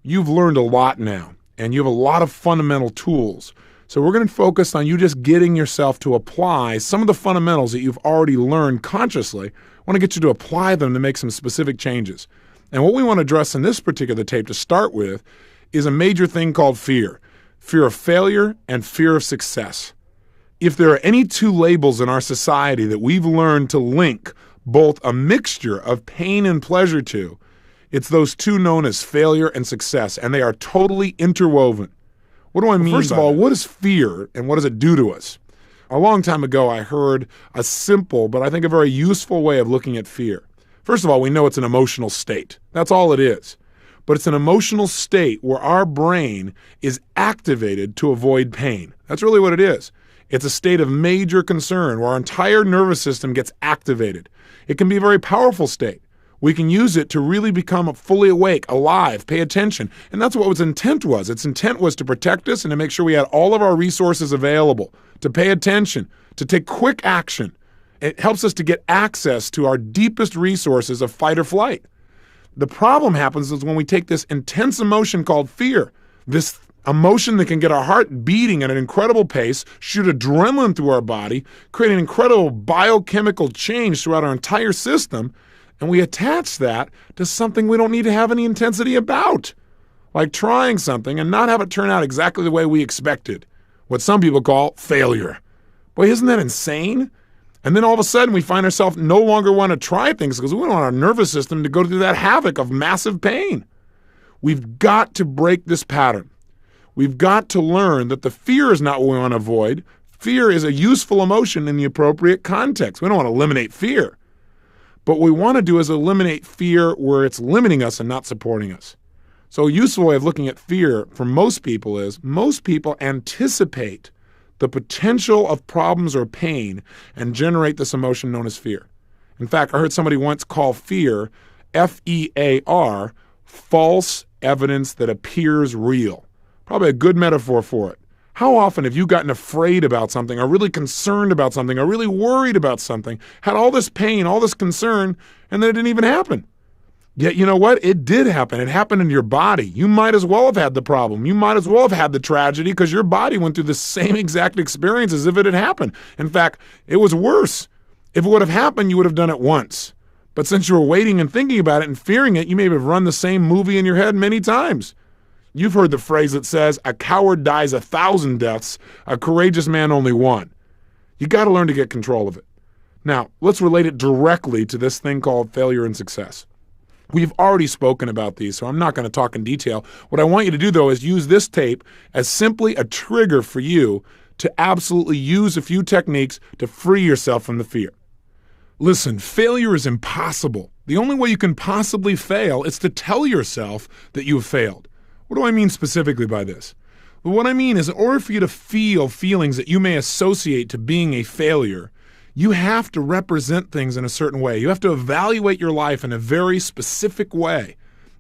You've learned a lot now, and you have a lot of fundamental tools. So we're going to focus on you just getting yourself to apply some of the fundamentals that you've already learned consciously. I want to get you to apply them to make some specific changes. And what we want to address in this particular tape to start with is a major thing called fear. Fear of failure and fear of success. If there are any two labels in our society that we've learned to link both a mixture of pain and pleasure to, it's those two known as failure and success, and they are totally interwoven. What do I mean? First of all, what is fear and what does it do to us? A long time ago, I heard a simple, but I think a very useful way of looking at fear. First of all, we know it's an emotional state. That's all it is. But it's an emotional state where our brain is activated to avoid pain. That's really what it is. It's a state of major concern where our entire nervous system gets activated. It can be a very powerful state. We can use it to really become fully awake, alive, pay attention. And that's what its intent was. Its intent was to protect us and to make sure we had all of our resources available, to pay attention, to take quick action. It helps us to get access to our deepest resources of fight or flight. The problem happens is when we take this intense emotion called fear, this emotion that can get our heart beating at an incredible pace, shoot adrenaline through our body, create an incredible biochemical change throughout our entire system, and we attach that to something we don't need to have any intensity about, like trying something and not have it turn out exactly the way we expected, what some people call failure. Boy, isn't that insane? And then all of a sudden we find ourselves no longer want to try things because we don't want our nervous system to go through that havoc of massive pain. We've got to break this pattern. We've got to learn that the fear is not what we want to avoid. Fear is a useful emotion in the appropriate context. We don't want to eliminate fear. But what we want to do is eliminate fear where it's limiting us and not supporting us. So a useful way of looking at fear for most people is most people anticipate the potential of problems or pain and generate this emotion known as fear. In fact, I heard somebody once call fear, F-E-A-R, false evidence that appears real. Probably a good metaphor for it. How often have you gotten afraid about something or really concerned about something or really worried about something, had all this pain, all this concern, and then it didn't even happen? Yet you know what? It did happen. It happened in your body. You might as well have had the problem. You might as well have had the tragedy because your body went through the same exact experience as if it had happened. In fact, it was worse. If it would have happened, you would have done it once. But since you were waiting and thinking about it and fearing it, you may have run the same movie in your head many times. You've heard the phrase that says, a coward dies 1,000 deaths, a courageous man only one. You got to learn to get control of it. Now, let's relate it directly to this thing called failure and success. We've already spoken about these, so I'm not going to talk in detail. What I want you to do, though, is use this tape as simply a trigger for you to absolutely use a few techniques to free yourself from the fear. Listen, failure is impossible. The only way you can possibly fail is to tell yourself that you have failed. What do I mean specifically by this? Well, what I mean is in order for you to feel feelings that you may associate to being a failure, you have to represent things in a certain way. You have to evaluate your life in a very specific way.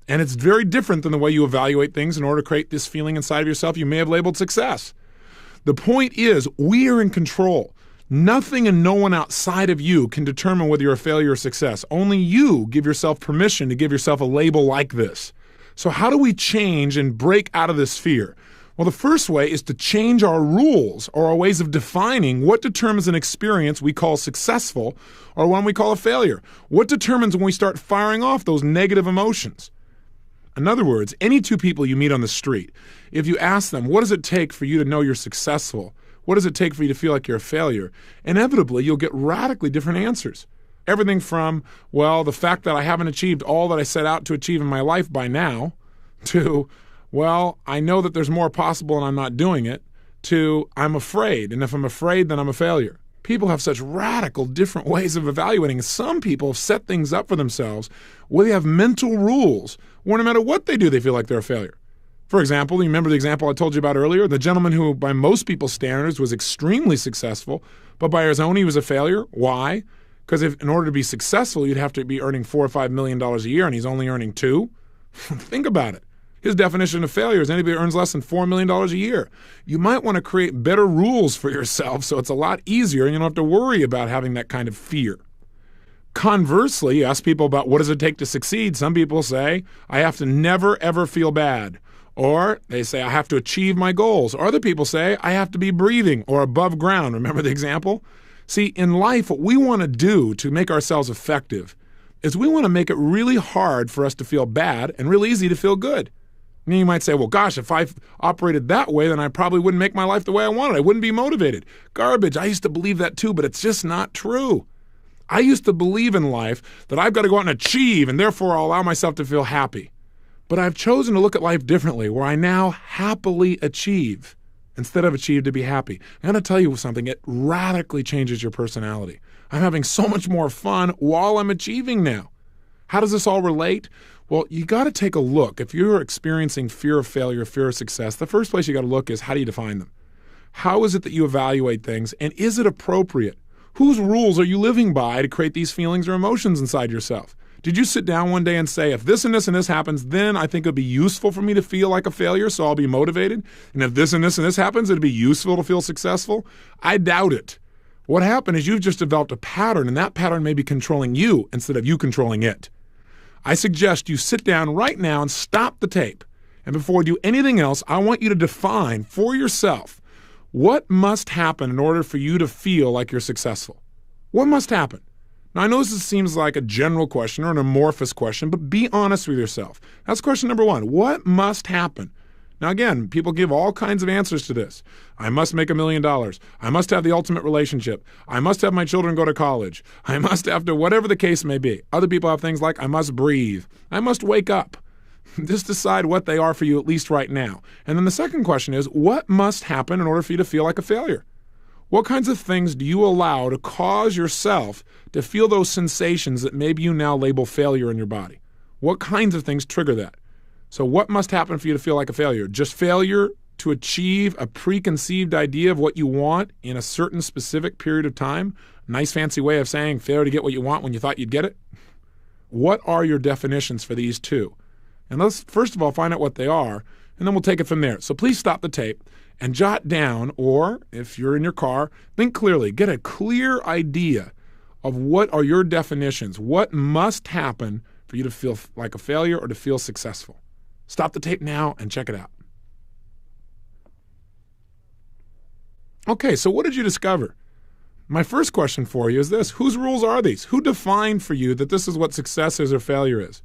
And it's very different than the way you evaluate things in order to create this feeling inside of yourself you may have labeled success. The point is, we are in control. Nothing and no one outside of you can determine whether you're a failure or success. Only you give yourself permission to give yourself a label like this. So how do we change and break out of this fear? Well, the first way is to change our rules or our ways of defining what determines an experience we call successful or one we call a failure. What determines when we start firing off those negative emotions? In other words, any two people you meet on the street, if you ask them, what does it take for you to know you're successful? What does it take for you to feel like you're a failure? Inevitably, you'll get radically different answers. Everything from, well, the fact that I haven't achieved all that I set out to achieve in my life by now, to, well, I know that there's more possible and I'm not doing it, to, I'm afraid, and if I'm afraid, then I'm a failure. People have such radical different ways of evaluating. Some people have set things up for themselves where they have mental rules where no matter what they do, they feel like they're a failure. For example, you remember the example I told you about earlier? The gentleman who, by most people's standards, was extremely successful, but by his own, he was a failure. Why? Because in order to be successful, you'd have to be earning $4 or $5 million a year, and he's only earning $2 million. Think about it. His definition of failure is anybody who earns less than $4 million a year. You might want to create better rules for yourself so it's a lot easier and you don't have to worry about having that kind of fear. Conversely, you ask people about what does it take to succeed. Some people say, I have to never, ever feel bad. Or they say, I have to achieve my goals. Or other people say, I have to be breathing or above ground. Remember the example? See, in life, what we want to do to make ourselves effective is we want to make it really hard for us to feel bad and really easy to feel good. And you might say, well, gosh, if I operated that way, then I probably wouldn't make my life the way I wanted. I wouldn't be motivated. Garbage. I used to believe that too, but it's just not true. I used to believe in life that I've got to go out and achieve, and therefore I'll allow myself to feel happy. But I've chosen to look at life differently, where I now happily achieve instead of achieve to be happy. I'm going to tell you something. It radically changes your personality. I'm having so much more fun while I'm achieving now. How does this all relate? Well, you got to take a look. If you're experiencing fear of failure, fear of success, the first place you got to look is how do you define them? How is it that you evaluate things, and is it appropriate? Whose rules are you living by to create these feelings or emotions inside yourself? Did you sit down one day and say, if this and this and this happens, then I think it'd be useful for me to feel like a failure, so I'll be motivated? And if this and this and this happens, it'd be useful to feel successful? I doubt it. What happened is you've just developed a pattern, and that pattern may be controlling you instead of you controlling it. I suggest you sit down right now and stop the tape. And before you do anything else, I want you to define for yourself what must happen in order for you to feel like you're successful. What must happen? Now, I know this seems like a general question or an amorphous question, but be honest with yourself. That's question number one. What must happen? Now, again, people give all kinds of answers to this. I must make $1 million. I must have the ultimate relationship. I must have my children go to college. I must have to, whatever the case may be. Other people have things like, I must breathe. I must wake up. Just decide what they are for you, at least right now. And then the second question is, what must happen in order for you to feel like a failure? What kinds of things do you allow to cause yourself to feel those sensations that maybe you now label failure in your body? What kinds of things trigger that? So what must happen for you to feel like a failure? Just failure to achieve a preconceived idea of what you want in a certain specific period of time? Nice fancy way of saying failure to get what you want when you thought you'd get it? What are your definitions for these two? And let's first of all find out what they are, and then we'll take it from there. So please stop the tape and jot down, or if you're in your car, think clearly. Get a clear idea of what are your definitions. What must happen for you to feel like a failure or to feel successful? Stop the tape now and check it out. Okay, so what did you discover? My first question for you is this. Whose rules are these? Who defined for you that this is what success is or failure is?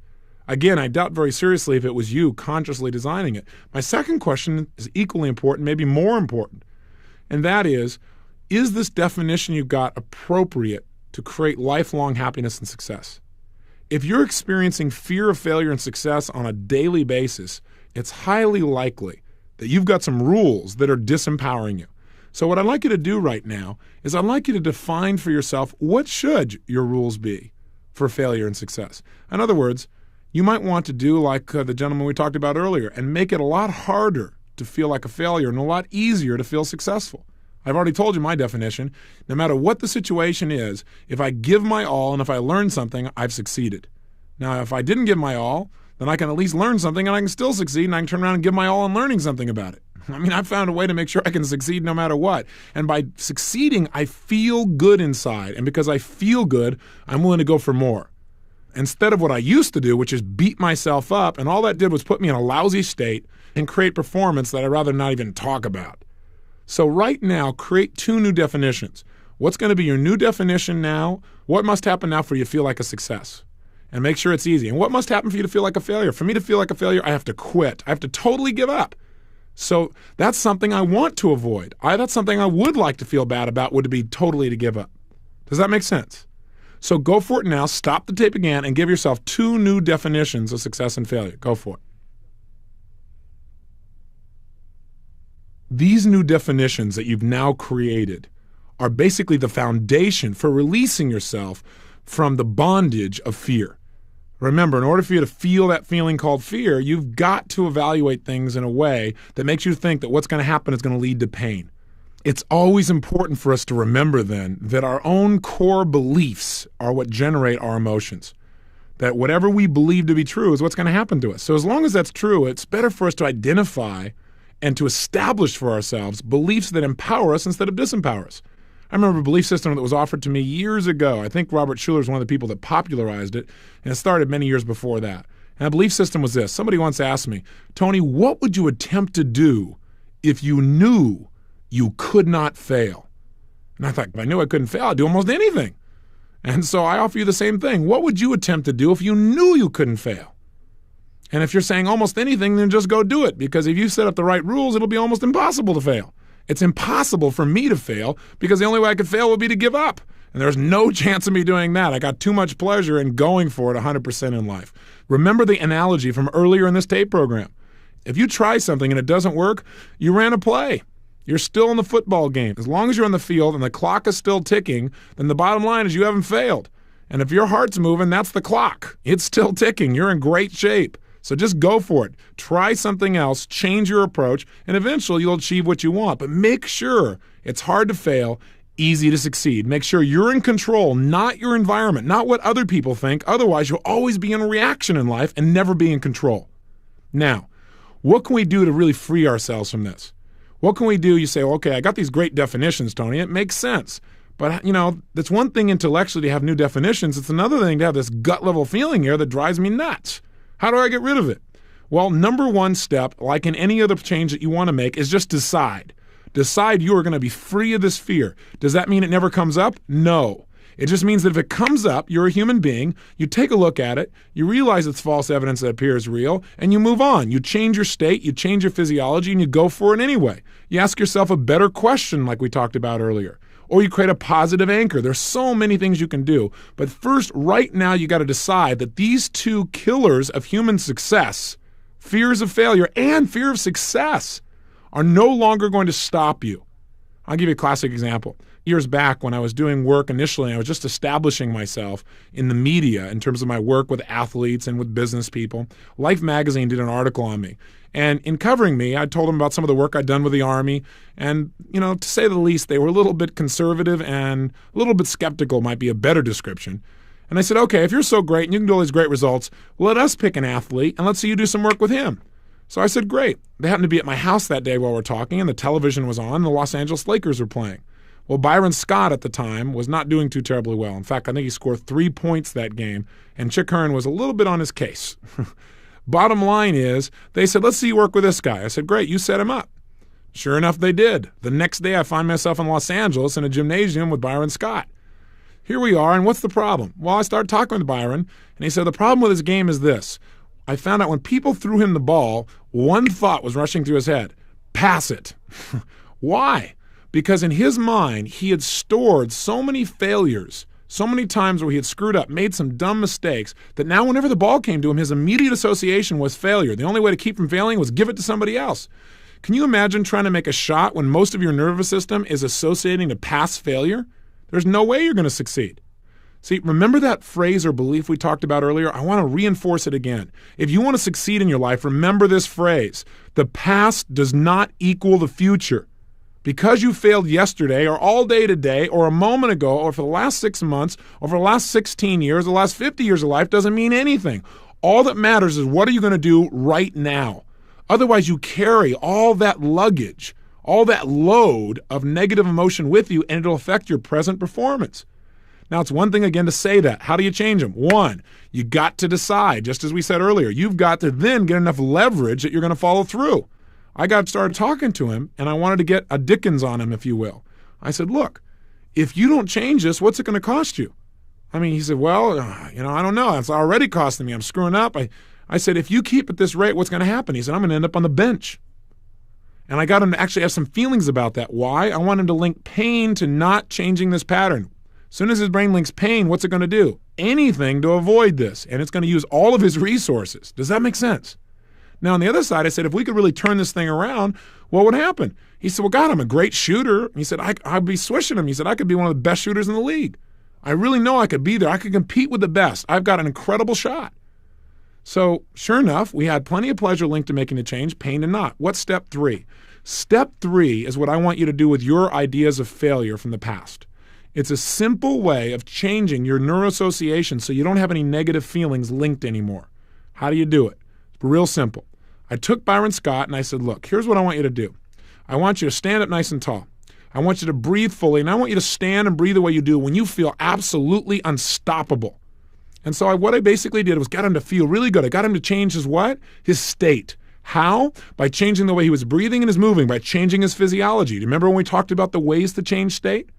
Again, I doubt very seriously if it was you consciously designing it. My second question is equally important, maybe more important, and that is this definition you got appropriate to create lifelong happiness and success? If you're experiencing fear of failure and success on a daily basis, it's highly likely that you've got some rules that are disempowering you. So what I'd like you to do right now is I'd like you to define for yourself what should your rules be for failure and success. In other words, you might want to do like the gentleman we talked about earlier and make it a lot harder to feel like a failure and a lot easier to feel successful. I've already told you my definition. No matter what the situation is, if I give my all and if I learn something, I've succeeded. Now, if I didn't give my all, then I can at least learn something and I can still succeed and I can turn around and give my all on learning something about it. I mean, I've found a way to make sure I can succeed no matter what. And by succeeding, I feel good inside. And because I feel good, I'm willing to go for more. Instead of what I used to do, which is beat myself up, and all that did was put me in a lousy state and create performance that I'd rather not even talk about. So right now, create two new definitions. What's going to be your new definition now? What must happen now for you to feel like a success? And make sure it's easy. And what must happen for you to feel like a failure? For me to feel like a failure, I have to quit. I have to totally give up. So that's something I want to avoid. That's something I would like to feel bad about, would be totally to give up. Does that make sense? So go for it now, stop the tape again, and give yourself two new definitions of success and failure. Go for it. These new definitions that you've now created are basically the foundation for releasing yourself from the bondage of fear. Remember, in order for you to feel that feeling called fear, you've got to evaluate things in a way that makes you think that what's going to happen is going to lead to pain. It's always important for us to remember then that our own core beliefs are what generate our emotions. That whatever we believe to be true is what's going to happen to us. So as long as that's true, it's better for us to identify and to establish for ourselves beliefs that empower us instead of disempower us. I remember a belief system that was offered to me years ago. I think Robert Schuller is one of the people that popularized it, and it started many years before that. And the belief system was this. Somebody once asked me, Tony, what would you attempt to do if you knew you could not fail? And I thought, if I knew I couldn't fail, I'd do almost anything. And so I offer you the same thing. What would you attempt to do if you knew you couldn't fail? And if you're saying almost anything, then just go do it. Because if you set up the right rules, it'll be almost impossible to fail. It's impossible for me to fail because the only way I could fail would be to give up. And there's no chance of me doing that. I got too much pleasure in going for it 100% in life. Remember the analogy from earlier in this tape program. If you try something and it doesn't work, you ran a play. You're still in the football game. As long as you're on the field and the clock is still ticking, then the bottom line is you haven't failed. And if your heart's moving, that's the clock. It's still ticking. You're in great shape. So just go for it. Try something else, change your approach, and eventually you'll achieve what you want. But make sure it's hard to fail, easy to succeed. Make sure you're in control, not your environment, not what other people think. Otherwise, you'll always be in reaction in life and never be in control. Now, what can we do to really free ourselves from this? What can we do? You say, well, okay, I got these great definitions, Tony. It makes sense. But, that's one thing intellectually to have new definitions. It's another thing to have this gut-level feeling here that drives me nuts. How do I get rid of it? Well, number one step, like in any other change that you want to make, is just decide. Decide you are going to be free of this fear. Does that mean it never comes up? No. It just means that if it comes up, you're a human being, you take a look at it, you realize it's false evidence that appears real, and you move on. You change your state, you change your physiology, and you go for it anyway. You ask yourself a better question like we talked about earlier. Or you create a positive anchor. There's so many things you can do. But first, right now, you got to decide that these two killers of human success, fears of failure and fear of success, are no longer going to stop you. I'll give you a classic example. Years back when I was doing work initially, I was just establishing myself in the media in terms of my work with athletes and with business people. Life magazine did an article on me. And in covering me, I told them about some of the work I'd done with the Army. And, to say the least, they were a little bit conservative and a little bit skeptical might be a better description. And I said, okay, if you're so great and you can do all these great results, let us pick an athlete and let's see you do some work with him. So I said, great. They happened to be at my house that day while we're talking, and the television was on, and the Los Angeles Lakers were playing. Well, Byron Scott at the time was not doing too terribly well. In fact, I think he scored 3 points that game, and Chick Hearn was a little bit on his case. Bottom line is, they said, let's see you work with this guy. I said, great, you set him up. Sure enough, they did. The next day, I find myself in Los Angeles in a gymnasium with Byron Scott. Here we are, and what's the problem? Well, I started talking with Byron, and he said, the problem with his game is this. I found out when people threw him the ball, one thought was rushing through his head. Pass it. Why? Because in his mind, he had stored so many failures, so many times where he had screwed up, made some dumb mistakes, that now whenever the ball came to him, his immediate association was failure. The only way to keep from failing was give it to somebody else. Can you imagine trying to make a shot when most of your nervous system is associating to past failure? There's no way you're going to succeed. See, remember that phrase or belief we talked about earlier? I want to reinforce it again. If you want to succeed in your life, remember this phrase. The past does not equal the future. Because you failed yesterday or all day today or a moment ago or for the last 6 months or for the last 16 years, the last 50 years of life doesn't mean anything. All that matters is what are you going to do right now? Otherwise, you carry all that luggage, all that load of negative emotion with you, and it'll affect your present performance. Now, it's one thing, again, to say that. How do you change them? One, you got to decide, just as we said earlier. You've got to then get enough leverage that you're going to follow through. I got started talking to him, and I wanted to get a Dickens on him, if you will. I said, look, if you don't change this, what's it going to cost you? He said, well, I don't know. It's already costing me. I'm screwing up. I said, if you keep at this rate, what's going to happen? He said, I'm going to end up on the bench. And I got him to actually have some feelings about that. Why? I want him to link pain to not changing this pattern. As soon as his brain links pain, what's it going to do? Anything to avoid this. And it's going to use all of his resources. Does that make sense? Now, on the other side, I said, if we could really turn this thing around, what would happen? He said, well, God, I'm a great shooter. He said, I'd be swishing him. He said, I could be one of the best shooters in the league. I really know I could be there. I could compete with the best. I've got an incredible shot. So sure enough, we had plenty of pleasure linked to making a change, pain to not. What's step 3? Step 3 is what I want you to do with your ideas of failure from the past. It's a simple way of changing your neuroassociation so you don't have any negative feelings linked anymore. How do you do it? It's real simple. I took Byron Scott and I said, look, here's what I want you to do. I want you to stand up nice and tall. I want you to breathe fully, and I want you to stand and breathe the way you do when you feel absolutely unstoppable. And so what I basically did was got him to feel really good. I got him to change his what? His state. How? By changing the way he was breathing and his moving, by changing his physiology. Do you remember when we talked about the ways to change state?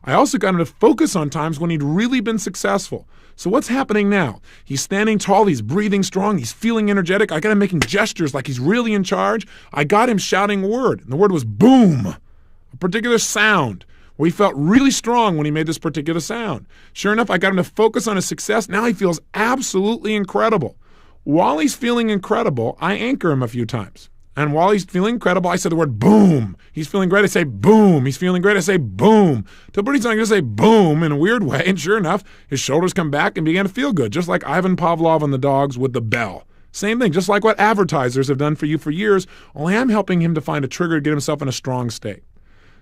I also got him to focus on times when he'd really been successful. So what's happening now? He's standing tall, he's breathing strong, he's feeling energetic. I got him making gestures like he's really in charge. I got him shouting a word, and the word was boom, a particular sound where he felt really strong when he made this particular sound. Sure enough, I got him to focus on his success. Now he feels absolutely incredible. While he's feeling incredible, I anchor him a few times. And while he's feeling incredible, I say the word boom. He's feeling great, I say boom. He's feeling great, I say boom. Till pretty soon I just say boom in a weird way, and sure enough, his shoulders come back and began to feel good, just like Ivan Pavlov and the dogs with the bell. Same thing, just like what advertisers have done for you for years, only I'm helping him to find a trigger to get himself in a strong state.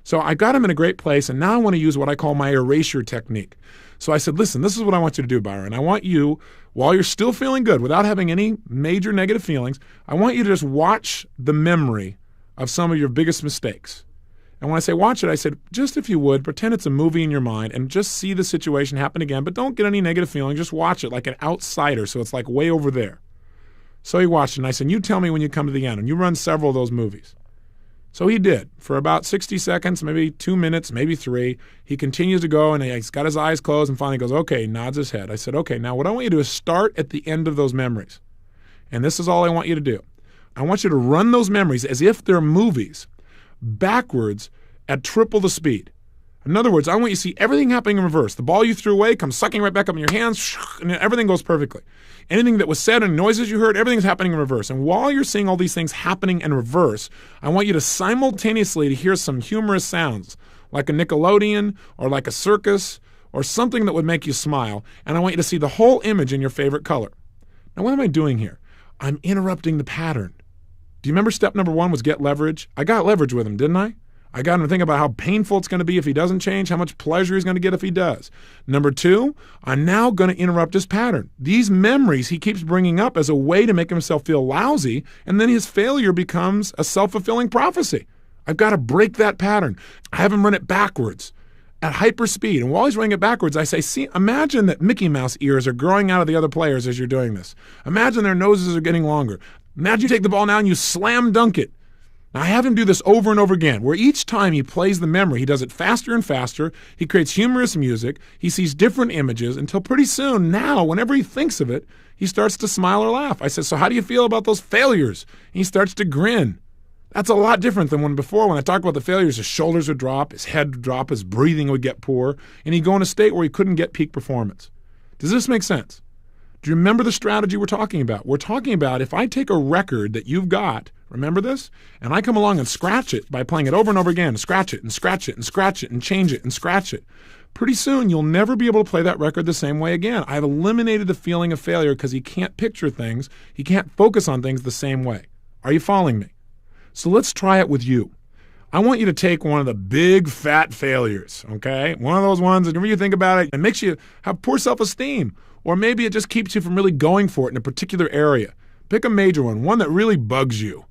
So I got him in a great place, and now I want to use what I call my erasure technique. So I said, listen, this is what I want you to do, Byron. I want you, while you're still feeling good, without having any major negative feelings, I want you to just watch the memory of some of your biggest mistakes. And when I say watch it, I said, just if you would, pretend it's a movie in your mind and just see the situation happen again, but don't get any negative feelings. Just watch it like an outsider, so it's like way over there. So he watched it, and I said, you tell me when you come to the end, and you run several of those movies. So he did. For about 60 seconds, maybe 2 minutes, maybe 3, he continues to go, and he's got his eyes closed and finally goes, okay, nods his head. I said, okay, now what I want you to do is start at the end of those memories. And this is all I want you to do. I want you to run those memories as if they're movies, backwards at triple the speed. In other words, I want you to see everything happening in reverse. The ball you threw away comes sucking right back up in your hands, and everything goes perfectly. Anything that was said and noises you heard, everything's happening in reverse. And while you're seeing all these things happening in reverse, I want you to simultaneously hear some humorous sounds, like a Nickelodeon or like a circus or something that would make you smile. And I want you to see the whole image in your favorite color. Now, what am I doing here? I'm interrupting the pattern. Do you remember step number 1 was get leverage? I got leverage with him, didn't I? I got him to think about how painful it's going to be if he doesn't change, how much pleasure he's going to get if he does. Number 2, I'm now going to interrupt his pattern. These memories he keeps bringing up as a way to make himself feel lousy, and then his failure becomes a self-fulfilling prophecy. I've got to break that pattern. I have him run it backwards at hyper speed. And while he's running it backwards, I say, see, imagine that Mickey Mouse ears are growing out of the other players as you're doing this. Imagine their noses are getting longer. Imagine you take the ball now and you slam dunk it. Now, I have him do this over and over again, where each time he plays the memory, he does it faster and faster. He creates humorous music. He sees different images until pretty soon, now, whenever he thinks of it, he starts to smile or laugh. I said, so how do you feel about those failures? And he starts to grin. That's a lot different than when I talked about the failures, his shoulders would drop, his head would drop, his breathing would get poor, and he'd go in a state where he couldn't get peak performance. Does this make sense? Do you remember the strategy we're talking about? We're talking about if I take a record that you've got, remember this? And I come along and scratch it by playing it over and over again, and scratch it and scratch it and scratch it and change it and scratch it. Pretty soon, you'll never be able to play that record the same way again. I've eliminated the feeling of failure because he can't picture things. He can't focus on things the same way. Are you following me? So let's try it with you. I want you to take one of the big fat failures, okay? One of those ones that whenever you think about it, it makes you have poor self-esteem. Or maybe it just keeps you from really going for it in a particular area. Pick a major one that really bugs you.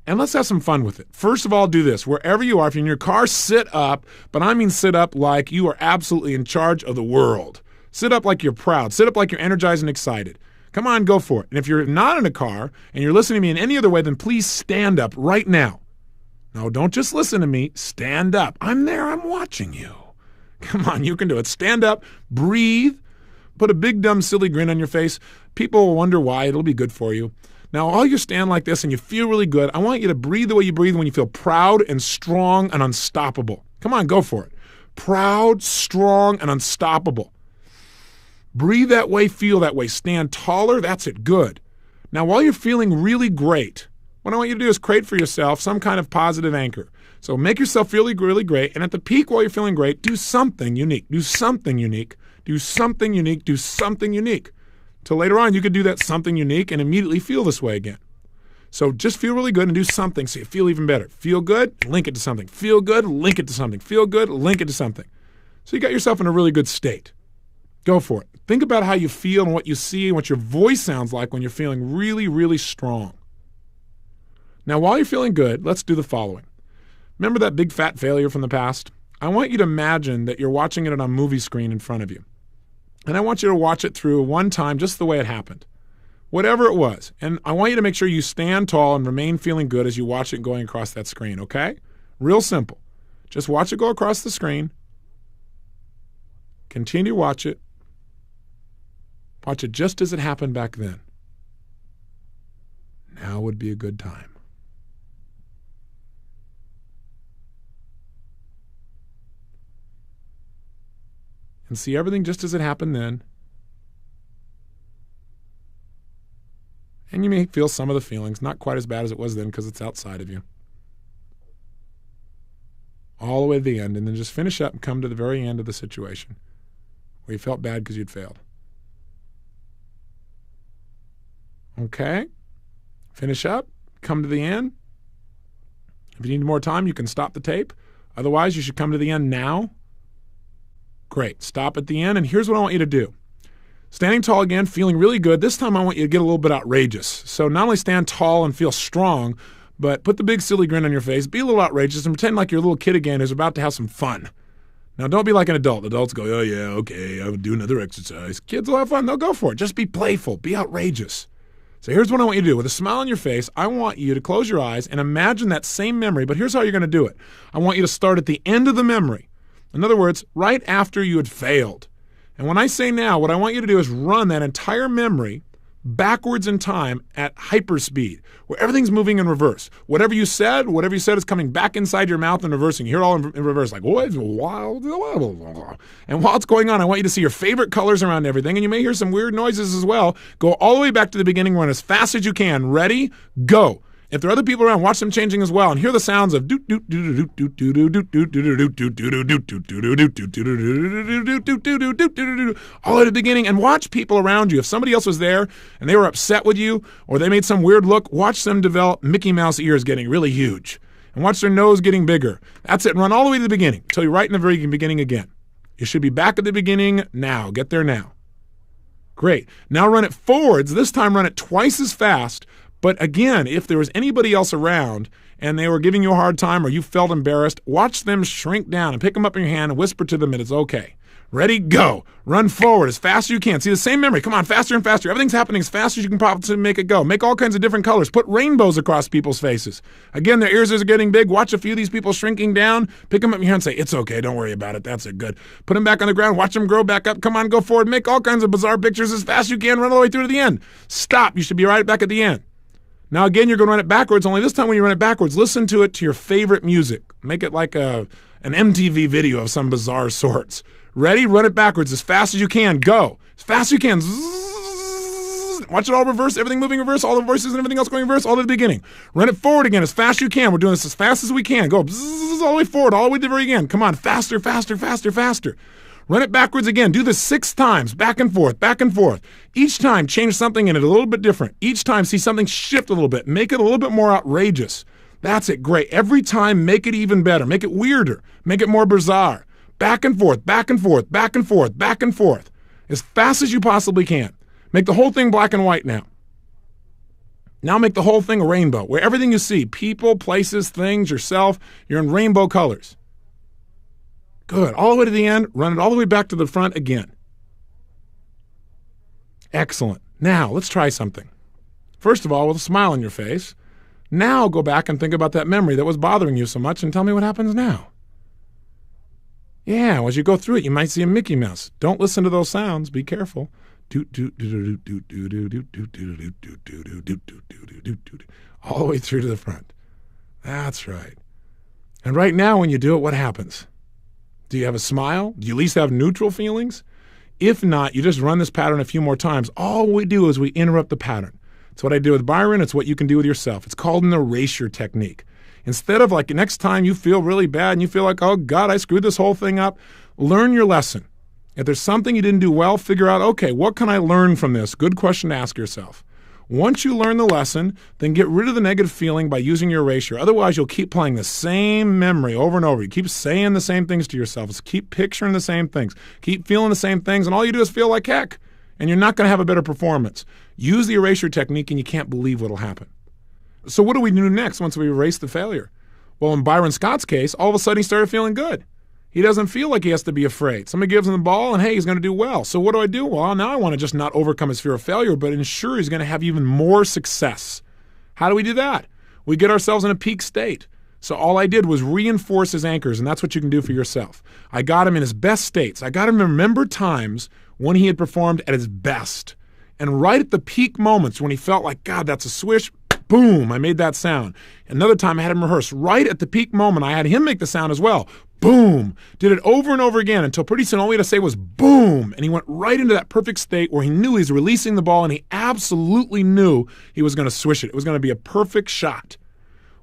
And let's have some fun with it. First of all, do this. Wherever you are, if you're in your car, sit up. But I mean sit up like you are absolutely in charge of the world. Sit up like you're proud. Sit up like you're energized and excited. Come on, go for it. And if you're not in a car and you're listening to me in any other way, then please stand up right now. No, don't just listen to me. Stand up. I'm there. I'm watching you. Come on, you can do it. Stand up. Breathe. Put a big, dumb, silly grin on your face. People will wonder why. It'll be good for you. Now, while you stand like this and you feel really good, I want you to breathe the way you breathe when you feel proud and strong and unstoppable. Come on, go for it. Proud, strong, and unstoppable. Breathe that way, feel that way. Stand taller. That's it. Good. Now, while you're feeling really great, what I want you to do is create for yourself some kind of positive anchor. So make yourself feel really great, and at the peak while you're feeling great, do something unique. Do something unique. Do something unique. Do something unique. Till later on, you could do that something unique and immediately feel this way again. So just feel really good and do something so you feel even better. Feel good, link it to something. Feel good, link it to something. Feel good, link it to something. So you got yourself in a really good state. Go for it. Think about how you feel and what you see and what your voice sounds like when you're feeling really, really strong. Now, while you're feeling good, let's do the following. Remember that big fat failure from the past? I want you to imagine that you're watching it on a movie screen in front of you. And I want you to watch it through one time just the way it happened. Whatever it was. And I want you to make sure you stand tall and remain feeling good as you watch it going across that screen, okay? Real simple. Just watch it go across the screen. Continue to watch it. Watch it just as it happened back then. Now would be a good time. And see everything just as it happened then. And you may feel some of the feelings, not quite as bad as it was then because it's outside of you. All the way to the end, and then just finish up and come to the very end of the situation where you felt bad because you'd failed. Okay? Finish up, come to the end. If you need more time, you can stop the tape. Otherwise, you should come to the end now. Great. Stop at the end, and here's what I want you to do. Standing tall again, feeling really good. This time I want you to get a little bit outrageous. So not only stand tall and feel strong, but put the big silly grin on your face, be a little outrageous, and pretend like you're a little kid again who's about to have some fun. Now, don't be like an adult. Adults go, oh, yeah, okay, I would do another exercise. Kids will have fun. They'll go for it. Just be playful. Be outrageous. So here's what I want you to do. With a smile on your face, I want you to close your eyes and imagine that same memory, but here's how you're going to do it. I want you to start at the end of the memory. In other words, right after you had failed. And when I say now, what I want you to do is run that entire memory backwards in time at hyperspeed, where everything's moving in reverse. Whatever you said is coming back inside your mouth and reversing. You hear it all in reverse, like, what? And while it's going on, I want you to see your favorite colors around everything, and you may hear some weird noises as well. Go all the way back to the beginning, run as fast as you can. Ready? Go. If there are other people around, watch them changing as well, and hear the sounds of all at the beginning, and watch people around you. If somebody else was there and they were upset with you or they made some weird look, watch them develop Mickey Mouse ears getting really huge, and watch their nose getting bigger. That's it. Run all the way to the beginning until you're right in the very beginning again. You should be back at the beginning now. Get there now. Great. Now run it forwards. This time run it twice as fast. But again, if there was anybody else around and they were giving you a hard time or you felt embarrassed, watch them shrink down and pick them up in your hand and whisper to them that it's okay. Ready? Go. Run forward as fast as you can. See the same memory. Come on, faster and faster. Everything's happening as fast as you can probably make it go. Make all kinds of different colors. Put rainbows across people's faces. Again, their ears are getting big. Watch a few of these people shrinking down. Pick them up in your hand and say, it's okay. Don't worry about it. That's it. Good. Put them back on the ground. Watch them grow back up. Come on, go forward. Make all kinds of bizarre pictures as fast as you can. Run all the way through to the end. Stop. You should be right back at the end. Now, again, you're going to run it backwards, only this time when you run it backwards, listen to it to your favorite music. Make it like an MTV video of some bizarre sorts. Ready? Run it backwards as fast as you can. Go. As fast as you can. Watch it all reverse, everything moving reverse, all the voices and everything else going reverse, all at the beginning. Run it forward again as fast as you can. We're doing this as fast as we can. Go all the way forward, all the way to the very end. Come on, faster, faster, faster, faster. Run it backwards again. Do this 6 times, back and forth, back and forth. Each time, change something in it a little bit different. Each time, see something shift a little bit. Make it a little bit more outrageous. That's it, great. Every time, make it even better. Make it weirder. Make it more bizarre. Back and forth, back and forth, back and forth, back and forth. As fast as you possibly can. Make the whole thing black and white now. Now make the whole thing a rainbow, where everything you see, people, places, things, yourself, you're in rainbow colors. Good. All the way to the end. Run it all the way back to the front again. Excellent. Now, let's try something. First of all, with a smile on your face. Now go back and think about that memory that was bothering you so much and tell me what happens now. Yeah, as you go through it, you might see a Mickey Mouse. Don't listen to those sounds. Be careful. All the way through to the front. That's right. And right now, when you do it, what happens? Do you have a smile? Do you at least have neutral feelings? If not, you just run this pattern a few more times. All we do is we interrupt the pattern. It's what I do with Byron. It's what you can do with yourself. It's called an erasure technique. Instead of like next time you feel really bad and you feel like, oh God, I screwed this whole thing up, learn your lesson. If there's something you didn't do well, figure out, okay, what can I learn from this? Good question to ask yourself. Once you learn the lesson, then get rid of the negative feeling by using your erasure. Otherwise, you'll keep playing the same memory over and over. You keep saying the same things to yourself. Just keep picturing the same things. Keep feeling the same things, and all you do is feel like heck, and you're not going to have a better performance. Use the erasure technique, and you can't believe what will happen. So what do we do next once we erase the failure? Well, in Byron Scott's case, all of a sudden he started feeling good. He doesn't feel like he has to be afraid. Somebody gives him the ball, and hey, he's going to do well. So what do? Well, now I want to just not overcome his fear of failure, but ensure he's going to have even more success. How do we do that? We get ourselves in a peak state. So all I did was reinforce his anchors, and that's what you can do for yourself. I got him in his best states. I got him to remember times when he had performed at his best. And right at the peak moments when he felt like, God, that's a swish, boom, I made that sound. Another time I had him rehearse. Right at the peak moment, I had him make the sound as well. Boom. Did it over and over again until pretty soon all we had to say was boom. And he went right into that perfect state where he knew he was releasing the ball and he absolutely knew he was going to swish it. It was going to be a perfect shot.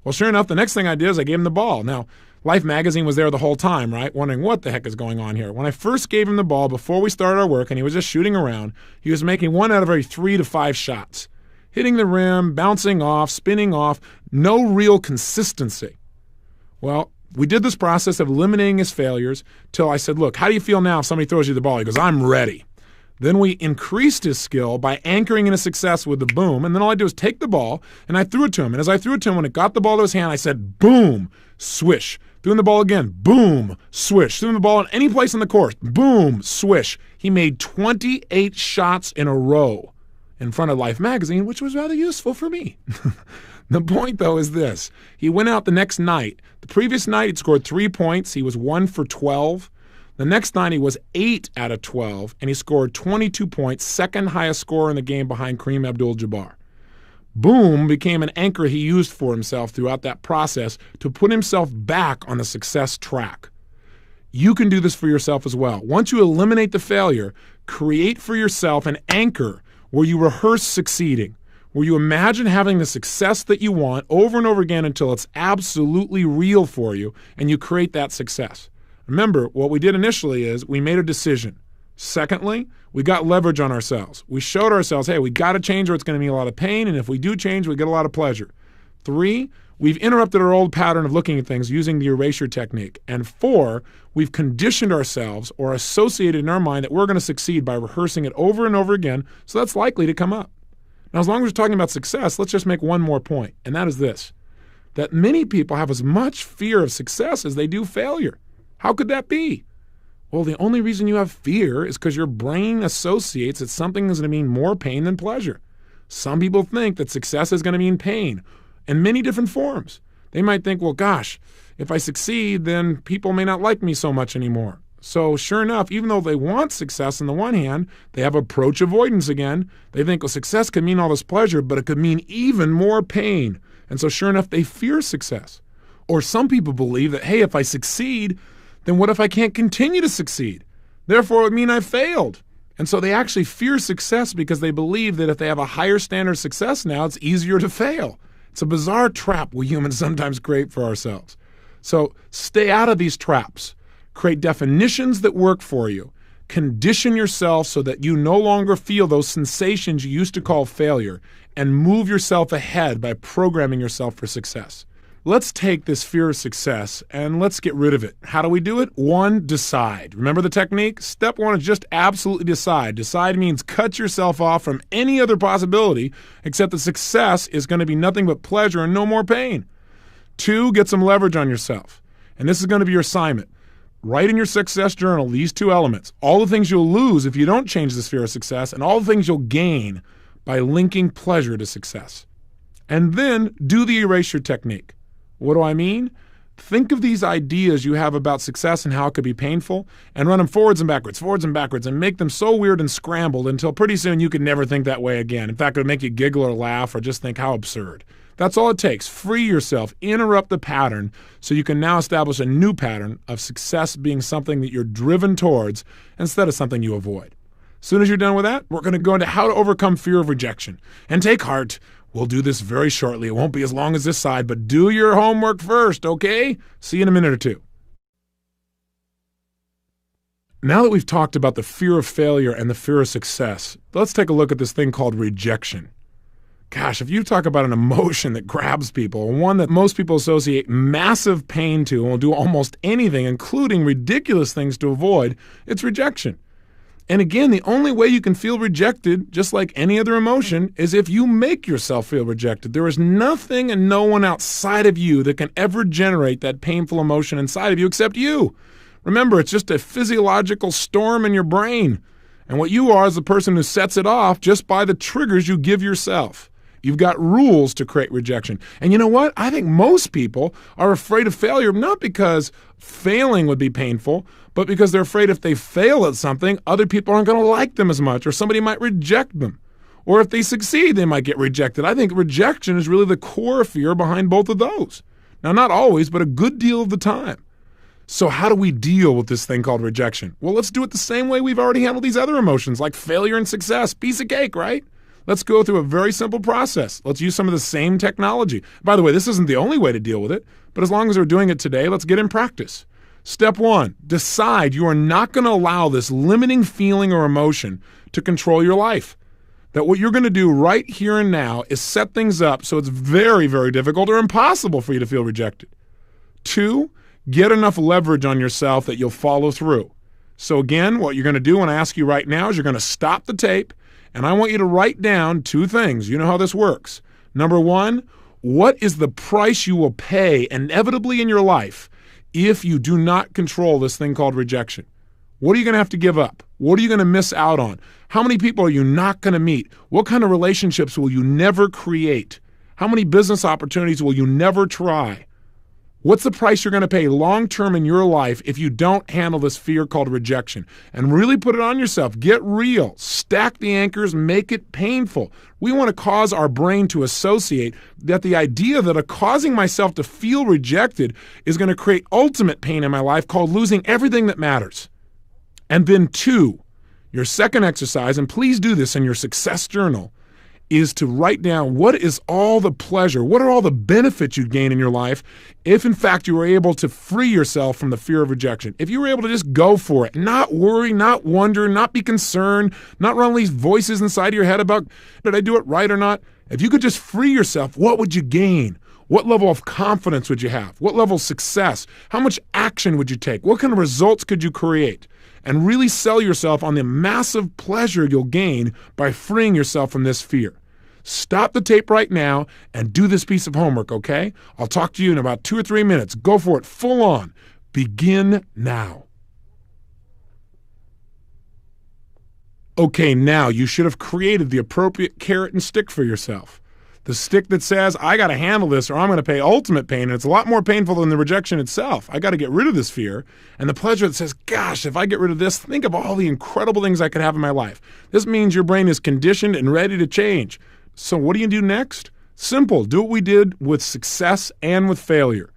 Well, sure enough, the next thing I did is I gave him the ball. Now, Life magazine was there the whole time, right? Wondering what the heck is going on here. When I first gave him the ball before we started our work and he was just shooting around, he was making 1 out of every 3 to 5 shots. Hitting the rim, bouncing off, spinning off, no real consistency. Well, we did this process of eliminating his failures till I said, look, how do you feel now if somebody throws you the ball? He goes, I'm ready. Then we increased his skill by anchoring in his success with the boom. And then all I do is take the ball and I threw it to him. And as I threw it to him, when it got the ball to his hand, I said, boom, swish. Threw him the ball again, boom, swish. Threw him the ball in any place on the course, boom, swish. He made 28 shots in a row in front of Life magazine, which was rather useful for me. The point, though, is this. He went out the next night. The previous night, he'd scored 3 points. He was 1 for 12. The next night, he was 8 out of 12, and he scored 22 points, second highest scorer in the game behind Kareem Abdul-Jabbar. Boom became an anchor he used for himself throughout that process to put himself back on the success track. You can do this for yourself as well. Once you eliminate the failure, create for yourself an anchor where you rehearse succeeding, where you imagine having the success that you want over and over again until it's absolutely real for you, and you create that success. Remember, what we did initially is we made a decision. Secondly, we got leverage on ourselves. We showed ourselves, hey, we got to change or it's going to mean a lot of pain, and if we do change, we get a lot of pleasure. 3, we've interrupted our old pattern of looking at things using the erasure technique. And 4, we've conditioned ourselves or associated in our mind that we're going to succeed by rehearsing it over and over again, so that's likely to come up. Now, as long as we're talking about success, let's just make one more point, and that is this, that many people have as much fear of success as they do failure. How could that be? Well, the only reason you have fear is because your brain associates that something is going to mean more pain than pleasure. Some people think that success is going to mean pain in many different forms. They might think, well, gosh, if I succeed, then people may not like me so much anymore. So sure enough, even though they want success on the one hand, they have approach avoidance again. They think, well, success could mean all this pleasure, but it could mean even more pain. And so sure enough, they fear success. Or some people believe that, hey, if I succeed, then what if I can't continue to succeed? Therefore, it would mean I failed. And so they actually fear success because they believe that if they have a higher standard of success now, it's easier to fail. It's a bizarre trap we humans sometimes create for ourselves. So stay out of these traps. Create definitions that work for you. Condition yourself so that you no longer feel those sensations you used to call failure, and move yourself ahead by programming yourself for success. Let's take this fear of success and let's get rid of it. How do we do it? 1, decide. Remember the technique? Step 1 is just absolutely decide. Decide means cut yourself off from any other possibility except that success is going to be nothing but pleasure and no more pain. 2, get some leverage on yourself. And this is going to be your assignment. Write in your success journal these 2 elements. All the things you'll lose if you don't change this fear of success, and all the things you'll gain by linking pleasure to success. And then do the erasure technique. What do I mean? Think of these ideas you have about success and how it could be painful, and run them forwards and backwards, and make them so weird and scrambled until pretty soon you could never think that way again. In fact, it would make you giggle or laugh or just think how absurd. That's all it takes. Free yourself, interrupt the pattern so you can now establish a new pattern of success being something that you're driven towards instead of something you avoid. As soon as you're done with that, we're going to go into how to overcome fear of rejection. And take heart. We'll do this very shortly. It won't be as long as this side, but do your homework first, okay? See you in a minute or 2. Now that we've talked about the fear of failure and the fear of success, let's take a look at this thing called rejection. Gosh, if you talk about an emotion that grabs people, one that most people associate massive pain to and will do almost anything, including ridiculous things to avoid, it's rejection. And again, the only way you can feel rejected, just like any other emotion, is if you make yourself feel rejected. There is nothing and no one outside of you that can ever generate that painful emotion inside of you except you. Remember, it's just a physiological storm in your brain. And what you are is the person who sets it off just by the triggers you give yourself. You've got rules to create rejection. And you know what? I think most people are afraid of failure, not because failing would be painful, but because they're afraid if they fail at something, other people aren't going to like them as much, or somebody might reject them. Or if they succeed, they might get rejected. I think rejection is really the core fear behind both of those. Now, not always, but a good deal of the time. So how do we deal with this thing called rejection? Well, let's do it the same way we've already handled these other emotions, like failure and success. Piece of cake, right? Let's go through a very simple process. Let's use some of the same technology. By the way, this isn't the only way to deal with it, but as long as we're doing it today, let's get in practice. Step 1, decide you are not going to allow this limiting feeling or emotion to control your life. That what you're going to do right here and now is set things up so it's very, very difficult or impossible for you to feel rejected. 2, get enough leverage on yourself that you'll follow through. So again, what you're going to do when I ask you right now is you're going to stop the tape, and I want you to write down 2 things. You know how this works. Number 1, what is the price you will pay inevitably in your life if you do not control this thing called rejection? What are you going to have to give up? What are you going to miss out on? How many people are you not going to meet? What kind of relationships will you never create? How many business opportunities will you never try? What's the price you're going to pay long-term in your life if you don't handle this fear called rejection? And really put it on yourself. Get real. Stack the anchors. Make it painful. We want to cause our brain to associate that the idea that causing myself to feel rejected is going to create ultimate pain in my life called losing everything that matters. And then 2, your second exercise, and please do this in your success journal, is to write down what is all the pleasure, what are all the benefits you'd gain in your life if, in fact, you were able to free yourself from the fear of rejection. If you were able to just go for it, not worry, not wonder, not be concerned, not run these voices inside of your head about, did I do it right or not? If you could just free yourself, what would you gain? What level of confidence would you have? What level of success? How much action would you take? What kind of results could you create? And really sell yourself on the massive pleasure you'll gain by freeing yourself from this fear. Stop the tape right now and do this piece of homework, okay? I'll talk to you in about 2 or 3 minutes. Go for it, full on. Begin now. Okay, now you should have created the appropriate carrot and stick for yourself. The stick that says, I got to handle this or I'm going to pay ultimate pain, and it's a lot more painful than the rejection itself. I got to get rid of this fear. And the pleasure that says, gosh, if I get rid of this, think of all the incredible things I could have in my life. This means your brain is conditioned and ready to change. So what do you do next? Simple. Do what we did with success and with failure.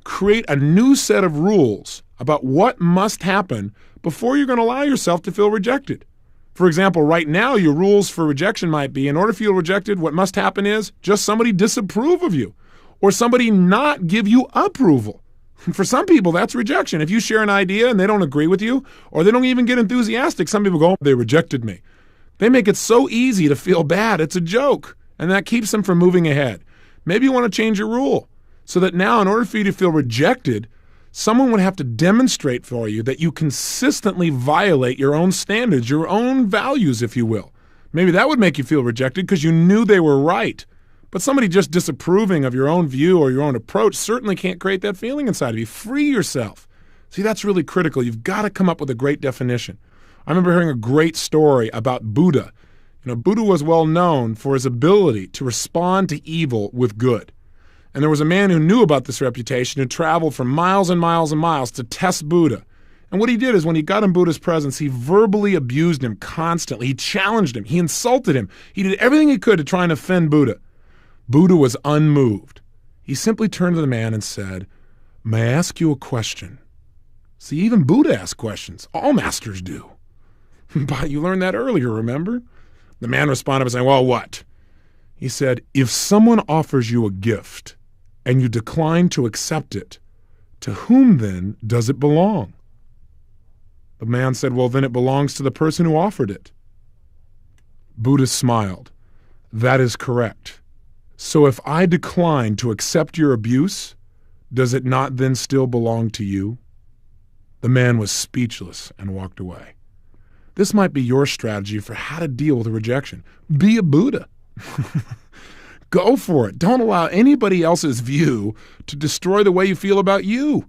Create a new set of rules about what must happen before you're going to allow yourself to feel rejected. For example, right now, your rules for rejection might be, in order to feel rejected, what must happen is just somebody disapprove of you or somebody not give you approval. For some people, that's rejection. If you share an idea and they don't agree with you or they don't even get enthusiastic, some people go, oh, they rejected me. They make it so easy to feel bad. It's a joke, and that keeps them from moving ahead. Maybe you want to change your rule so that now, in order for you to feel rejected, someone would have to demonstrate for you that you consistently violate your own standards, your own values, if you will. Maybe that would make you feel rejected because you knew they were right. But somebody just disapproving of your own view or your own approach certainly can't create that feeling inside of you. Free yourself. See, that's really critical. You've got to come up with a great definition. I remember hearing a great story about Buddha. Buddha was well known for his ability to respond to evil with good. And there was a man who knew about this reputation who traveled for miles and miles and miles to test Buddha. And what he did is when he got in Buddha's presence, he verbally abused him constantly. He challenged him. He insulted him. He did everything he could to try and offend Buddha. Buddha was unmoved. He simply turned to the man and said, "May I ask you a question?" See, even Buddha asked questions. All masters do. But you learned that earlier, remember? The man responded by saying, well, what? He said, if someone offers you a gift and you decline to accept it, to whom then does it belong? The man said, well, then it belongs to the person who offered it. Buddha smiled. That is correct. So if I decline to accept your abuse, does it not then still belong to you? The man was speechless and walked away. This might be your strategy for how to deal with a rejection. Be a Buddha. Go for it. Don't allow anybody else's view to destroy the way you feel about you.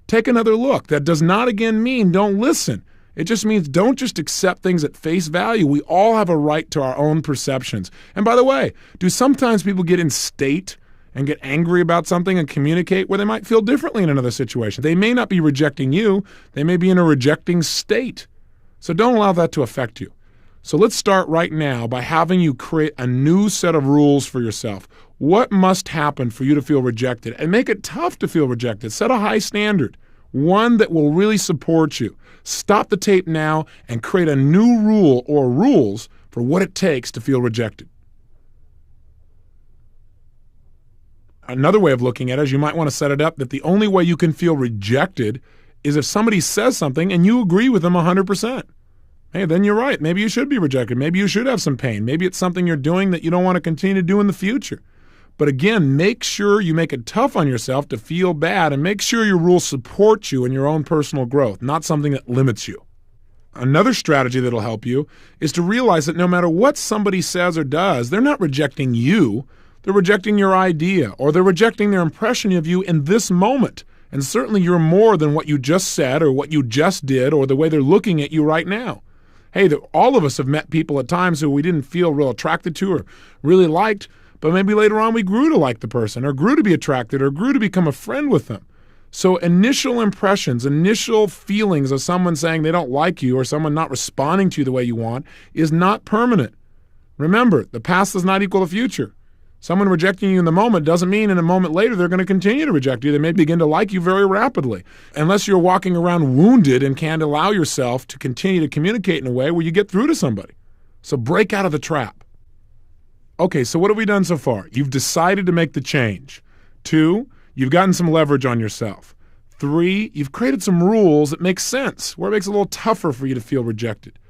Take another look. That does not again mean don't listen. It just means don't just accept things at face value. We all have a right to our own perceptions. And by the way, do sometimes people get in state and get angry about something and communicate where they might feel differently in another situation? They may not be rejecting you. They may be in a rejecting state. So don't allow that to affect you. So let's start right now by having you create a new set of rules for yourself. What must happen for you to feel rejected? And make it tough to feel rejected. Set a high standard, one that will really support you. Stop the tape now and create a new rule or rules for what it takes to feel rejected. Another way of looking at it is you might want to set it up that the only way you can feel rejected is if somebody says something and you agree with them 100%. Hey, then you're right. Maybe you should be rejected. Maybe you should have some pain. Maybe it's something you're doing that you don't want to continue to do in the future. But again, make sure you make it tough on yourself to feel bad, and make sure your rules support you in your own personal growth, not something that limits you. Another strategy that'll help you is to realize that no matter what somebody says or does, they're not rejecting you. They're rejecting your idea, or they're rejecting their impression of you in this moment. And certainly you're more than what you just said or what you just did or the way they're looking at you right now. Hey, all of us have met people at times who we didn't feel real attracted to or really liked, but maybe later on we grew to like the person or grew to be attracted or grew to become a friend with them. So initial impressions, initial feelings of someone saying they don't like you or someone not responding to you the way you want is not permanent. Remember, the past does not equal the future. Someone rejecting you in the moment doesn't mean in a moment later they're going to continue to reject you. They may begin to like you very rapidly, unless you're walking around wounded and can't allow yourself to continue to communicate in a way where you get through to somebody. So break out of the trap. Okay, so what have we done so far? You've decided to make the change. 2, you've gotten some leverage on yourself. 3, you've created some rules that make sense, where it makes it a little tougher for you to feel rejected.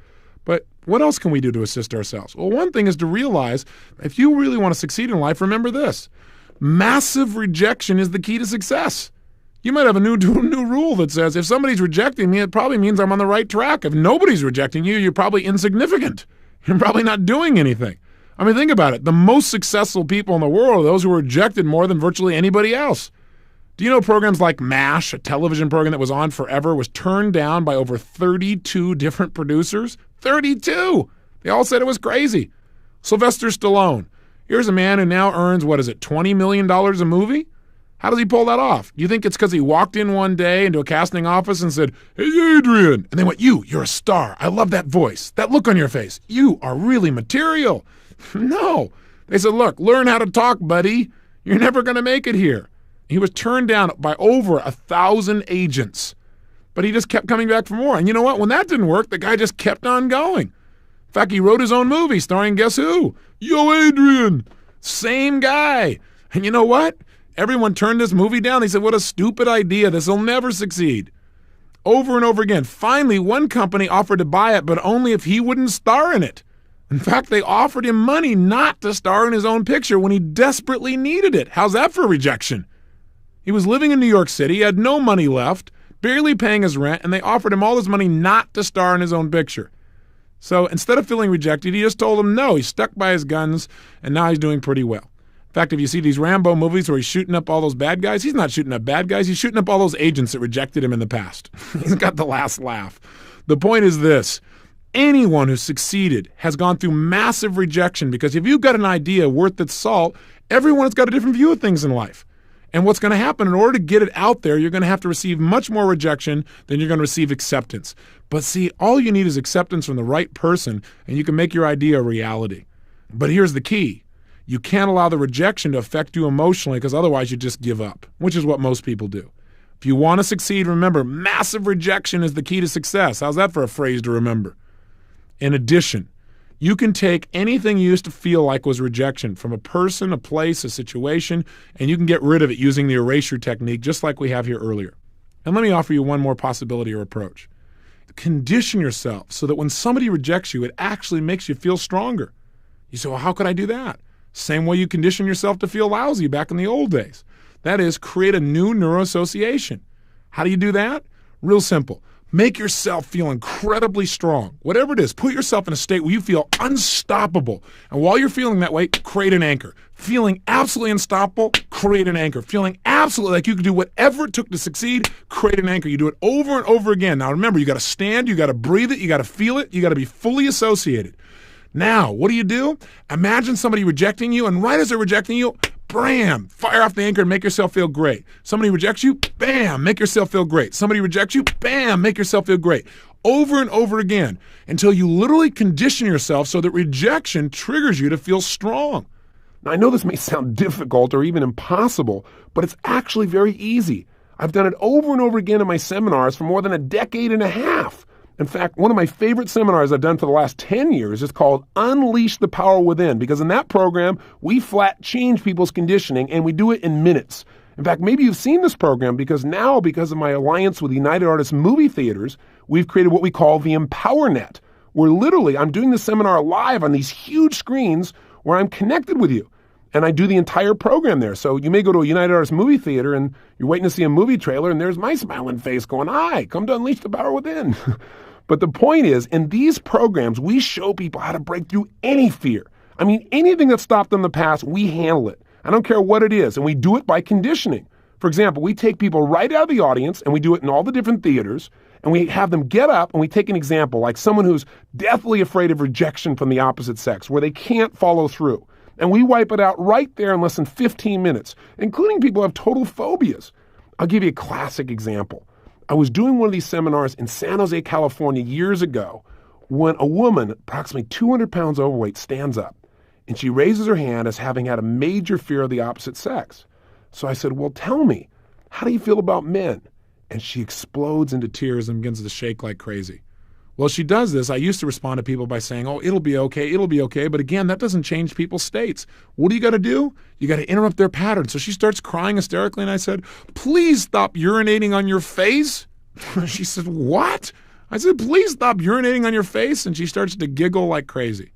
But what else can we do to assist ourselves? Well, one thing is to realize if you really want to succeed in life, remember this. Massive rejection is the key to success. You might have a new rule that says if somebody's rejecting me, it probably means I'm on the right track. If nobody's rejecting you, you're probably insignificant. You're probably not doing anything. I mean, think about it. The most successful people in the world are those who were rejected more than virtually anybody else. Do you know programs like MASH, a television program that was on forever, was turned down by over 32 different producers? 32! They all said it was crazy. Sylvester Stallone. Here's a man who now earns, $20 million a movie? How does he pull that off? Do you think it's because he walked in one day into a casting office and said, "Hey, Adrian," and they went, you're a star. I love that voice. That look on your face. You are really material. No. They said, look, learn how to talk, buddy. You're never going to make it here. He was turned down by over 1,000 agents. But he just kept coming back for more. And you know what? When that didn't work, the guy just kept on going. In fact, he wrote his own movie starring guess who? Yo, Adrian. Same guy. And you know what? Everyone turned this movie down. They said, what a stupid idea. This will never succeed. Over and over again. Finally, one company offered to buy it, but only if he wouldn't star in it. In fact, they offered him money not to star in his own picture when he desperately needed it. How's that for rejection? He was living in New York City. He had no money left, barely paying his rent, and they offered him all this money not to star in his own picture. So instead of feeling rejected, he just told them no. He stuck by his guns, and now he's doing pretty well. In fact, if you see these Rambo movies where he's shooting up all those bad guys, he's not shooting up bad guys. He's shooting up all those agents that rejected him in the past. He's got the last laugh. The point is this. Anyone who's succeeded has gone through massive rejection because if you've got an idea worth its salt, everyone has got a different view of things in life. And what's going to happen, in order to get it out there, you're going to have to receive much more rejection than you're going to receive acceptance. But see, all you need is acceptance from the right person, and you can make your idea a reality. But here's the key. You can't allow the rejection to affect you emotionally because otherwise you just give up, which is what most people do. If you want to succeed, remember, massive rejection is the key to success. How's that for a phrase to remember? In addition, you can take anything you used to feel like was rejection from a person, a place, a situation, and you can get rid of it using the erasure technique just like we have here earlier. And let me offer you one more possibility or approach. Condition yourself so that when somebody rejects you, it actually makes you feel stronger. You say, well, how could I do that? Same way you condition yourself to feel lousy back in the old days. That is, create a new neuroassociation. How do you do that? Real simple. Make yourself feel incredibly strong. Whatever it is, put yourself in a state where you feel unstoppable. And while you're feeling that way, create an anchor. Feeling absolutely unstoppable, create an anchor. Feeling absolutely like you can do whatever it took to succeed, create an anchor. You do it over and over again. Now remember, you got to stand, you got to breathe it, you got to feel it, you got to be fully associated. Now, what do? Imagine somebody rejecting you, and right as they're rejecting you, bam, fire off the anchor and make yourself feel great. Somebody rejects you, bam, make yourself feel great. Somebody rejects you, bam, make yourself feel great. Over and over again until you literally condition yourself so that rejection triggers you to feel strong. Now, I know this may sound difficult or even impossible, but it's actually very easy. I've done it over and over again in my seminars for more than a decade and a half. In fact, one of my favorite seminars I've done for the last 10 years is called Unleash the Power Within, because in that program, we flat change people's conditioning, and we do it in minutes. In fact, maybe you've seen this program because now, because of my alliance with United Artists Movie Theaters, we've created what we call the EmpowerNet, where literally I'm doing the seminar live on these huge screens where I'm connected with you. And I do the entire program there. So you may go to a United Artists Movie Theater and you're waiting to see a movie trailer, and there's my smiling face going, "Hi, come to Unleash the Power Within." But the point is, in these programs, we show people how to break through any fear. I mean, anything that stopped them in the past, we handle it. I don't care what it is, and we do it by conditioning. For example, we take people right out of the audience, and we do it in all the different theaters, and we have them get up, and we take an example, like someone who's deathly afraid of rejection from the opposite sex, where they can't follow through. And we wipe it out right there in less than 15 minutes, including people who have total phobias. I'll give you a classic example. I was doing one of these seminars in San Jose, California years ago when a woman, approximately 200 pounds overweight, stands up and she raises her hand as having had a major fear of the opposite sex. So I said, "Well, tell me, how do you feel about men?" And she explodes into tears and begins to shake like crazy. Well, she does this. I used to respond to people by saying, "Oh, it'll be okay, it'll be okay." But again, that doesn't change people's states. What do you got to do? You got to interrupt their pattern. So she starts crying hysterically, and I said, "Please stop urinating on your face." She said, "What?" I said, "Please stop urinating on your face." And she starts to giggle like crazy.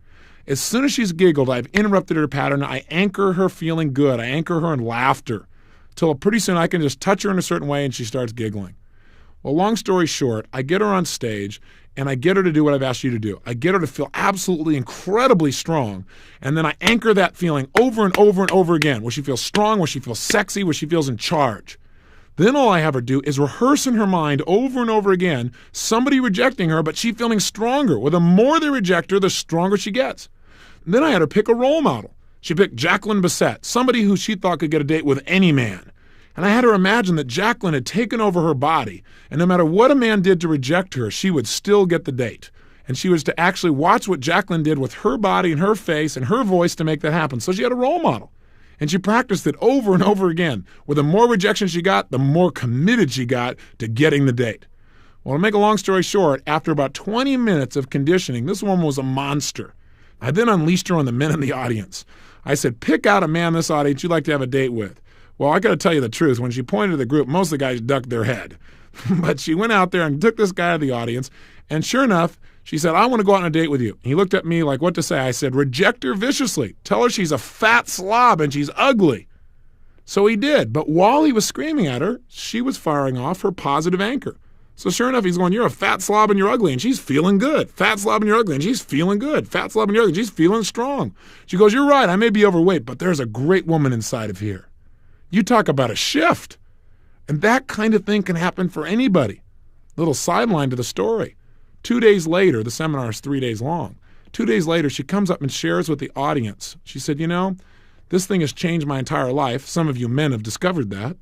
As soon as she's giggled, I've interrupted her pattern. I anchor her feeling good. I anchor her in laughter till pretty soon I can just touch her in a certain way and she starts giggling. Well, long story short, I get her on stage and I get her to do what I've asked you to do. I get her to feel absolutely incredibly strong, and then I anchor that feeling over and over and over again, where she feels strong, where she feels sexy, where she feels in charge. Then all I have her do is rehearse in her mind over and over again somebody rejecting her, but she feeling stronger. Well, the more they reject her, the stronger she gets. And then I had her pick a role model. She picked Jacqueline Bisset, somebody who she thought could get a date with any man. And I had her imagine that Jacqueline had taken over her body, and no matter what a man did to reject her, she would still get the date. And she was to actually watch what Jacqueline did with her body and her face and her voice to make that happen. So she had a role model. And she practiced it over and over again. Where the more rejection she got, the more committed she got to getting the date. Well, to make a long story short, after about 20 minutes of conditioning, this woman was a monster. I then unleashed her on the men in the audience. I said, "Pick out a man in this audience you'd like to have a date with." Well, I got to tell you the truth. When she pointed to the group, most of the guys ducked their head. But she went out there and took this guy to the audience. And sure enough, she said, "I want to go out on a date with you." He looked at me like what to say. I said, "Reject her viciously. Tell her she's a fat slob and she's ugly." So he did. But while he was screaming at her, she was firing off her positive anchor. So sure enough, he's going, "You're a fat slob and you're ugly," and she's feeling good. "Fat slob and you're ugly," and she's feeling good. "Fat slob and you're ugly," and she's feeling strong. She goes, "You're right. I may be overweight, but there's a great woman inside of here." You talk about a shift. And that kind of thing can happen for anybody. Little sideline to the story. 2 days later, the seminar is 3 days long. 2 days later, she comes up and shares with the audience. She said, "You know, this thing has changed my entire life. Some of you men have discovered that."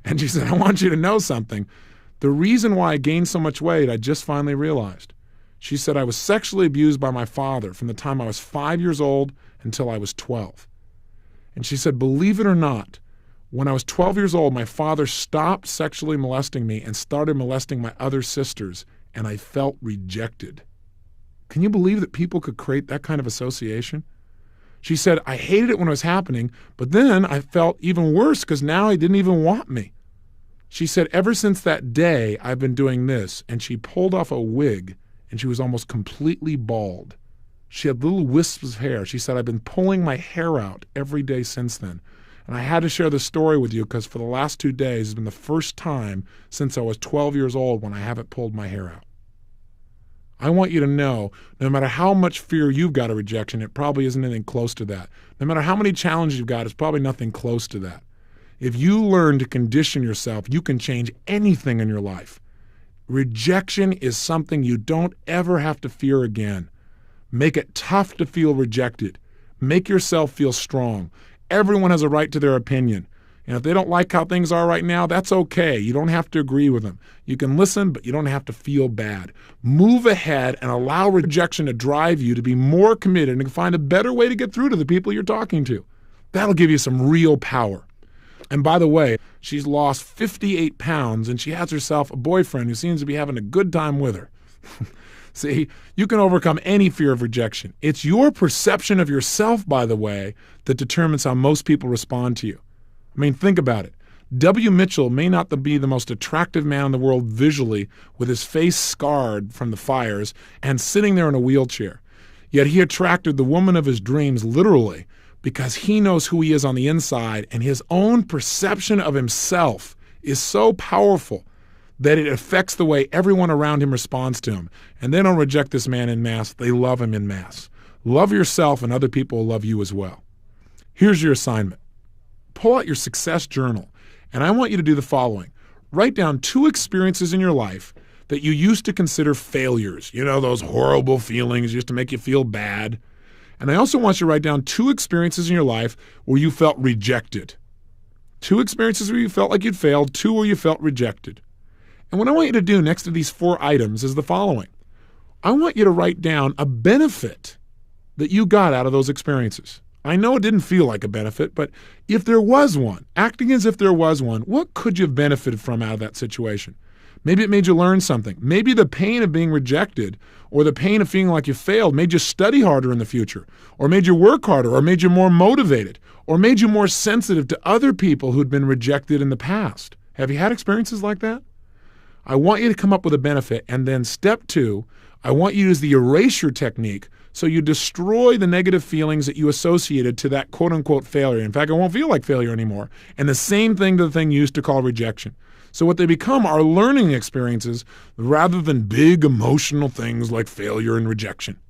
And she said, "I want you to know something. The reason why I gained so much weight, I just finally realized." She said, "I was sexually abused by my father from the time I was 5 years old until I was 12. And she said, "Believe it or not, when I was 12 years old, my father stopped sexually molesting me and started molesting my other sisters, and I felt rejected." Can you believe that people could create that kind of association? She said, "I hated it when it was happening, but then I felt even worse because now he didn't even want me." She said, "Ever since that day, I've been doing this," and she pulled off a wig, and she was almost completely bald. She had little wisps of hair. She said, "I've been pulling my hair out every day since then." And I had to share this story with you because for the last 2 days has been the first time since I was 12 years old when I haven't pulled my hair out. I want you to know, no matter how much fear you've got of rejection, it probably isn't anything close to that. No matter how many challenges you've got, it's probably nothing close to that. If you learn to condition yourself, you can change anything in your life. Rejection is something you don't ever have to fear again. Make it tough to feel rejected. Make yourself feel strong. Everyone has a right to their opinion. And if they don't like how things are right now, that's okay. You don't have to agree with them. You can listen, but you don't have to feel bad. Move ahead and allow rejection to drive you to be more committed and find a better way to get through to the people you're talking to. That'll give you some real power. And by the way, she's lost 58 pounds and she has herself a boyfriend who seems to be having a good time with her. See, you can overcome any fear of rejection. It's your perception of yourself, by the way, that determines how most people respond to you. I mean, think about it. W. Mitchell may not be the most attractive man in the world visually, with his face scarred from the fires and sitting there in a wheelchair. Yet he attracted the woman of his dreams literally because he knows who he is on the inside, and his own perception of himself is so powerful that it affects the way everyone around him responds to him. And they don't reject this man en masse. They love him en masse. Love yourself and other people will love you as well. Here's your assignment. Pull out your success journal, and I want you to do the following. Write down 2 experiences in your life that you used to consider failures. You know, those horrible feelings used to make you feel bad. And I also want you to write down 2 experiences in your life where you felt rejected. 2 experiences where you felt like you'd failed, 2 where you felt rejected. And what I want you to do next to these 4 items is the following. I want you to write down a benefit that you got out of those experiences. I know it didn't feel like a benefit, but if there was one, acting as if there was one, what could you have benefited from out of that situation? Maybe it made you learn something. Maybe the pain of being rejected or the pain of feeling like you failed made you study harder in the future, or made you work harder, or made you more motivated, or made you more sensitive to other people who'd been rejected in the past. Have you had experiences like that? I want you to come up with a benefit, and then step 2, I want you to use the erasure technique so you destroy the negative feelings that you associated to that quote-unquote failure. In fact, it won't feel like failure anymore. And the same thing to the thing you used to call rejection. So what they become are learning experiences rather than big emotional things like failure and rejection.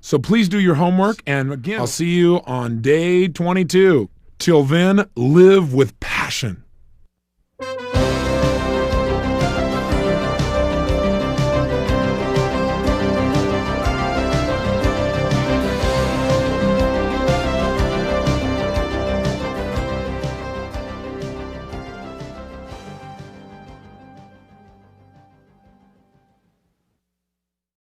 So please do your homework, and again, I'll see you on day 22. Till then, live with passion.